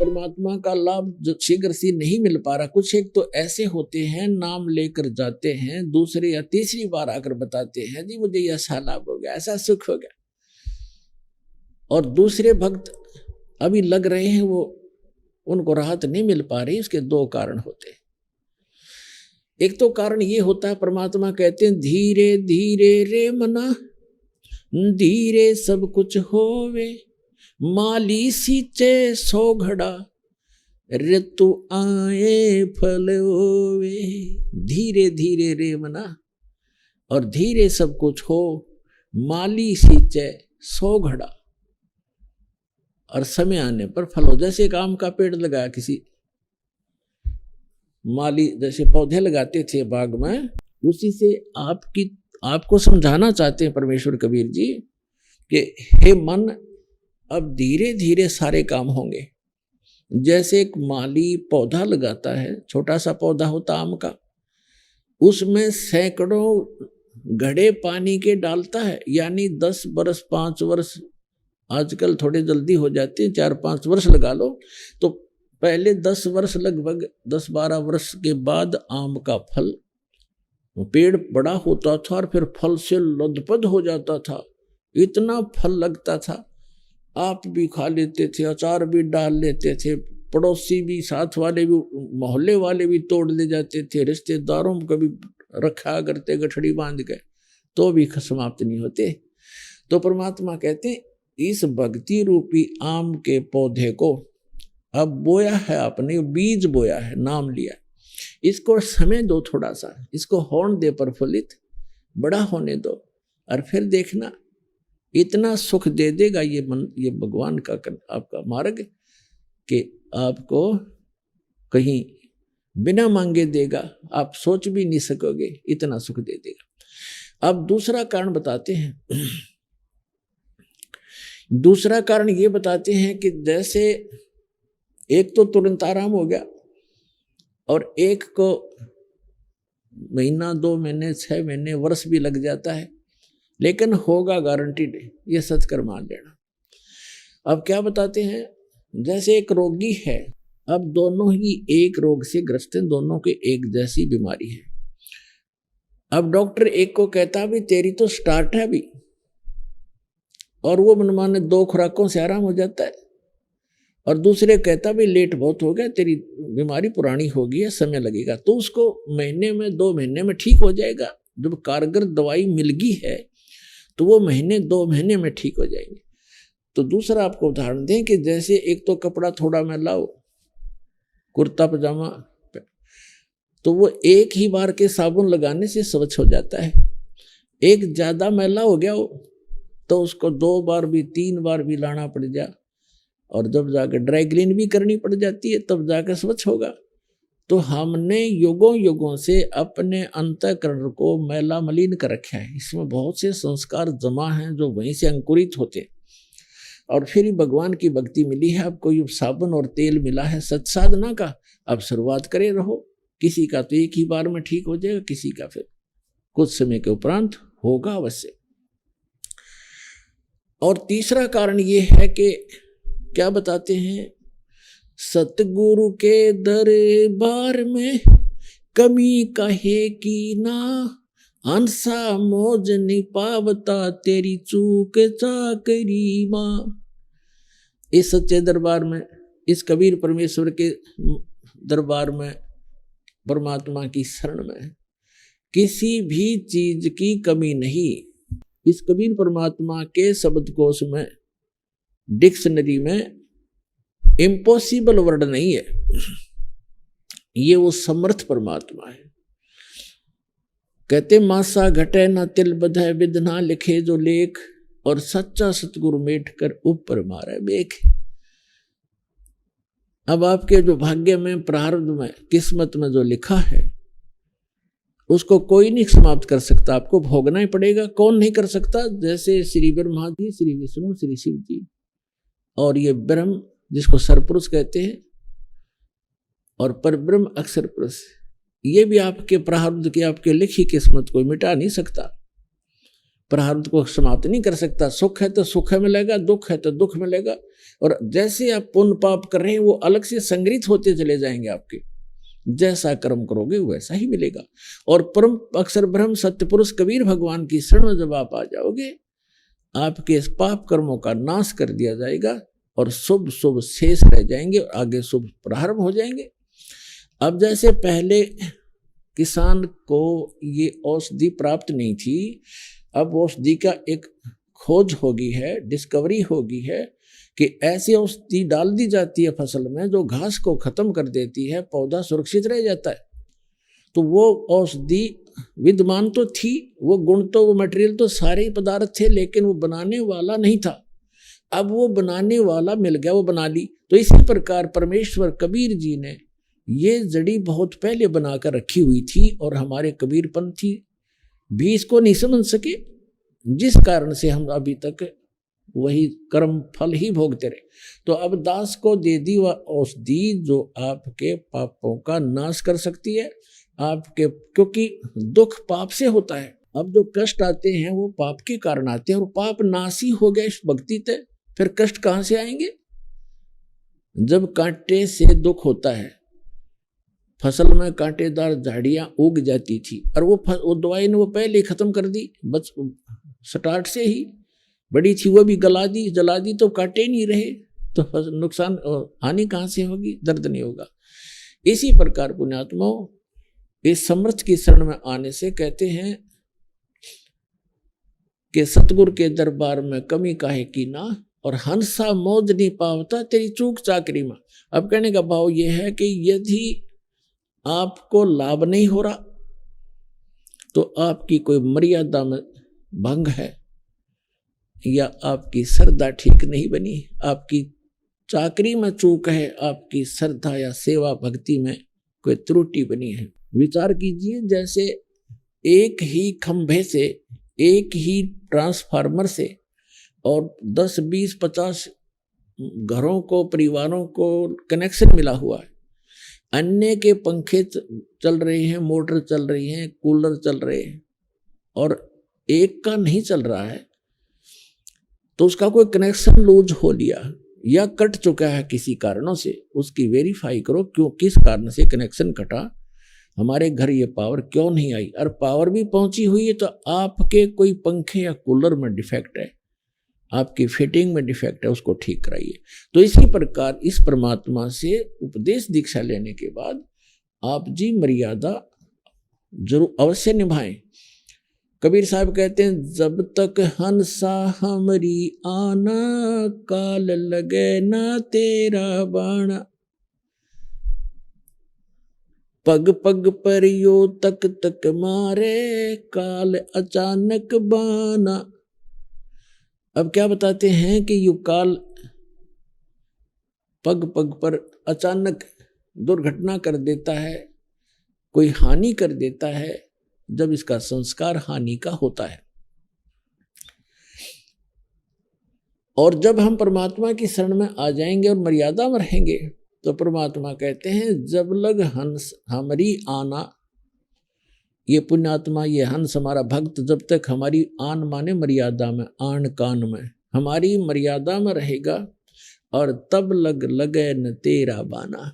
परमात्मा का लाभ शीघ्र से नहीं मिल पा रहा। कुछ एक तो ऐसे होते हैं, नाम लेकर जाते हैं, दूसरे या तीसरी बार आकर बताते हैं जी मुझे ऐसा लाभ हो गया, ऐसा सुख हो गया। और दूसरे भक्त अभी लग रहे हैं, वो उनको राहत नहीं मिल पा रही। इसके दो कारण होते हैं। एक तो कारण ये होता है, परमात्मा कहते हैं धीरे धीरे रे मना, धीरे सब कुछ होवे, माली सींचे सो घड़ा, ऋतु आए फल होवे। धीरे धीरे रे मना, और धीरे सब कुछ हो, माली सींचे सो घड़ा, और समय आने पर फल हो। जैसे एक आम का पेड़ लगाया किसी माली, जैसे पौधे लगाते थे बाग में, उसी से आपको समझाना चाहते हैं परमेश्वर कबीर जी कि हे मन, अब धीरे धीरे सारे काम होंगे। जैसे एक माली पौधा लगाता है, छोटा सा पौधा होता आम का, उसमें सैकड़ों घड़े पानी के डालता है, यानी 10 वर्ष 5 वर्ष, आजकल थोड़े जल्दी हो जाते हैं, 4-5 वर्ष लगा लो, तो पहले 10 वर्ष, लगभग 10-12 वर्ष के बाद आम का फल, पेड़ बड़ा होता था और फिर फल से लदपद हो जाता था, इतना फल लगता था। आप भी खा लेते थे, अचार भी डाल लेते थे, पड़ोसी भी, साथ वाले भी, मोहल्ले वाले भी तोड़ ले जाते थे, रिश्तेदारों को भी रखा करते गठड़ी बांध के, तो भी समाप्त नहीं होते। तो परमात्मा कहते हैं इस भक्ति रूपी आम के पौधे को अब बोया है आपने, बीज बोया है, नाम लिया, इसको समय दो थोड़ा सा, इसको होने दे प्रफुल्लित, बड़ा होने दो, और फिर देखना इतना सुख दे देगा ये भगवान का आपका मार्ग कि आपको कहीं बिना मांगे देगा, आप सोच भी नहीं सकोगे, इतना सुख दे देगा। अब दूसरा कारण बताते हैं। दूसरा कारण ये बताते हैं कि जैसे एक तो तुरंत आराम हो गया, और एक को महीना, 2 महीने, 6 महीने, वर्ष भी लग जाता है, लेकिन होगा गारंटीड, ये सच कर मान लेना। अब क्या बताते हैं, जैसे एक रोगी है, अब दोनों ही एक रोग से ग्रस्त हैं, दोनों के एक जैसी बीमारी है। अब डॉक्टर एक को कहता भी तेरी तो स्टार्ट है अभी, और वो मनमाने 2 खुराकों से आराम हो जाता है, और दूसरे कहता भी लेट बहुत हो गया, तेरी बीमारी पुरानी हो गई है, समय लगेगा। तो उसको महीने में, 2 महीने में ठीक हो जाएगा। जब कारगर दवाई मिल गई है तो वो महीने 2 महीने में ठीक हो जाएंगे। तो दूसरा आपको उदाहरण दें कि जैसे एक तो कपड़ा थोड़ा मैला हो, कुर्ता पजामा, तो वो एक ही बार के साबुन लगाने से स्वच्छ हो जाता है। एक ज्यादा मैला हो गया हो तो उसको 2 बार भी 3 बार भी लाना पड़ जा, और जब जाकर ड्राई क्लीन भी करनी पड़ जाती है, तब जाकर स्वच्छ होगा। तो हमने युगों युगों से अपने अंतःकरण को मैला मलिन कर रखा है, इसमें बहुत से संस्कार जमा हैं जो वहीं से अंकुरित होते हैं, और फिर ही भगवान की भक्ति मिली है। अब कोई साबुन और तेल मिला है सच साधना का, अब शुरुआत करे रहो। किसी का तो एक ही बार में ठीक हो जाएगा, किसी का फिर कुछ समय के उपरांत होगा अवश्य। और तीसरा कारण ये है कि क्या बताते हैं, सतगुरु के दरबार में कमी कहे की ना, अंसा मोज नहीं पावता तेरी चूक चाकरी माँ। इस सच्चे दरबार में, इस कबीर परमेश्वर के दरबार में, परमात्मा की शरण में किसी भी चीज की कमी नहीं। इस कबीर परमात्मा के शब्दकोश में, डिक्शनरी में इम्पॉसिबल वर्ड नहीं है, ये वो समर्थ परमात्मा है। कहते मासा घटे ना तिल बधे, विद ना लिखे जो लेख, और सच्चा सतगुरु मेट कर ऊपर मारे बेख। अब आपके जो भाग्य में, प्रारब्ध में, किस्मत में जो लिखा है उसको कोई नहीं समाप्त कर सकता, आपको भोगना ही पड़ेगा। कौन नहीं कर सकता? जैसे श्री ब्रह्मा जी, श्री विष्णु, श्री शिव जी, और ये ब्रह्म जिसको सरपुरुष कहते हैं, और परब्रह्म अक्षर पुरुष, ये भी आपके प्रारब्ध की, आपके लिखी किस्मत को मिटा नहीं सकता। प्रारब्ध को समाप्त नहीं कर सकता। सुख है तो सुख मिलेगा, दुख है तो दुख मिलेगा। और जैसे आप पुण्य पाप कर रहे हैं वो अलग से संग्रहित होते चले जाएंगे आपके। जैसा कर्म करोगे वैसा ही मिलेगा। और परम अक्षर ब्रह्म सत्य पुरुष कबीर भगवान की शरण में जब आप आ जाओगे, आपके इस पाप कर्मों का नाश कर दिया जाएगा और शुभ शुभ शेष रह जाएंगे और आगे शुभ प्रारंभ हो जाएंगे। अब जैसे पहले किसान को ये औषधि प्राप्त नहीं थी, अब औषधि का एक खोज हो गई है, डिस्कवरी हो गई है कि ऐसी औषधि डाल दी जाती है फसल में जो घास को खत्म कर देती है, पौधा सुरक्षित रह जाता है। तो वो औषधि विद्यमान तो थी, वो गुण तो, वो मटेरियल तो सारे ही पदार्थ थे, लेकिन वो बनाने वाला नहीं था। अब वो बनाने वाला मिल गया, वो बना ली। तो इसी प्रकार परमेश्वर कबीर जी ने ये जड़ी बहुत पहले बनाकर रखी हुई थी और हमारे कबीरपंथी भी इसको नहीं समझ सके, जिस कारण से हम अभी तक वही कर्म फल ही भोगते रहे। तो अब दास को दे दी वह औषधि जो आपके पापों का नाश कर सकती है आपके, क्योंकि दुख पाप से होता है। अब जो कष्ट आते हैं वो पाप के कारण आते हैं और पाप नाशी हो गए इस भक्ति से, फिर कष्ट कहां से आएंगे? जब कांटे से दुख होता है, फसल में कांटेदार झाड़ियां उग जाती थी और वो दवाई ने वो पहले ही खत्म कर दी, बस स्टार्ट से ही बड़ी थी वो भी गला दी, जला दी, तो कांटे नहीं रहे, तो नुकसान हानि कहां से होगी? दर्द नहीं होगा। इसी प्रकार पुण्यात्माओं इस समर्थ की शरण में आने से कहते हैं कि सतगुरु के दरबार में कमी काहे की ना, और हंसा मौज नहीं पावता तेरी चूक चाकरी में। अब कहने का भाव यह है कि यदि आपको लाभ नहीं हो रहा तो आपकी कोई मर्यादा में भंग है, या आपकी श्रद्धा ठीक नहीं बनी, आपकी चाकरी में चूक है, आपकी श्रद्धा या सेवा भक्ति में कोई त्रुटि बनी है। विचार कीजिए, जैसे एक ही खंभे से, एक ही ट्रांसफार्मर से और 10, 20, 50 घरों को, परिवारों को कनेक्शन मिला हुआ है। अन्य के पंखे चल रहे हैं, मोटर चल रही हैं, कूलर चल रहे हैं, और एक का नहीं चल रहा है, तो उसका कोई कनेक्शन लूज हो लिया या कट चुका है किसी कारणों से, उसकी वेरीफाई करो क्यों, किस कारण से कनेक्शन कटा, हमारे घर ये पावर क्यों नहीं आई। और पावर भी पहुंची हुई है तो आपके कोई पंखे या कूलर में डिफेक्ट है, आपकी फिटिंग में डिफेक्ट है, उसको ठीक कराइए। तो इसी प्रकार इस परमात्मा से उपदेश दीक्षा लेने के बाद आप जी मर्यादा जरूर अवश्य निभाएं। कबीर साहब कहते हैं, जब तक हंसा हमरी आना, काल लगे ना तेरा बाणा, पग पग पर यो तक तक मारे, काल अचानक बाना। अब क्या बताते हैं कि यू काल पग पग पर अचानक दुर्घटना कर देता है, कोई हानि कर देता है, जब इसका संस्कार हानि का होता है। और जब हम परमात्मा की शरण में आ जाएंगे और मर्यादा में रहेंगे तो परमात्मा कहते हैं, जब लग हंस हमारी आना, ये पुण्यात्मा, ये हंस हमारा भक्त जब तक हमारी आन माने मर्यादा में, आन कान में हमारी मर्यादा में रहेगा, और तब लग लगे न तेरा बाना,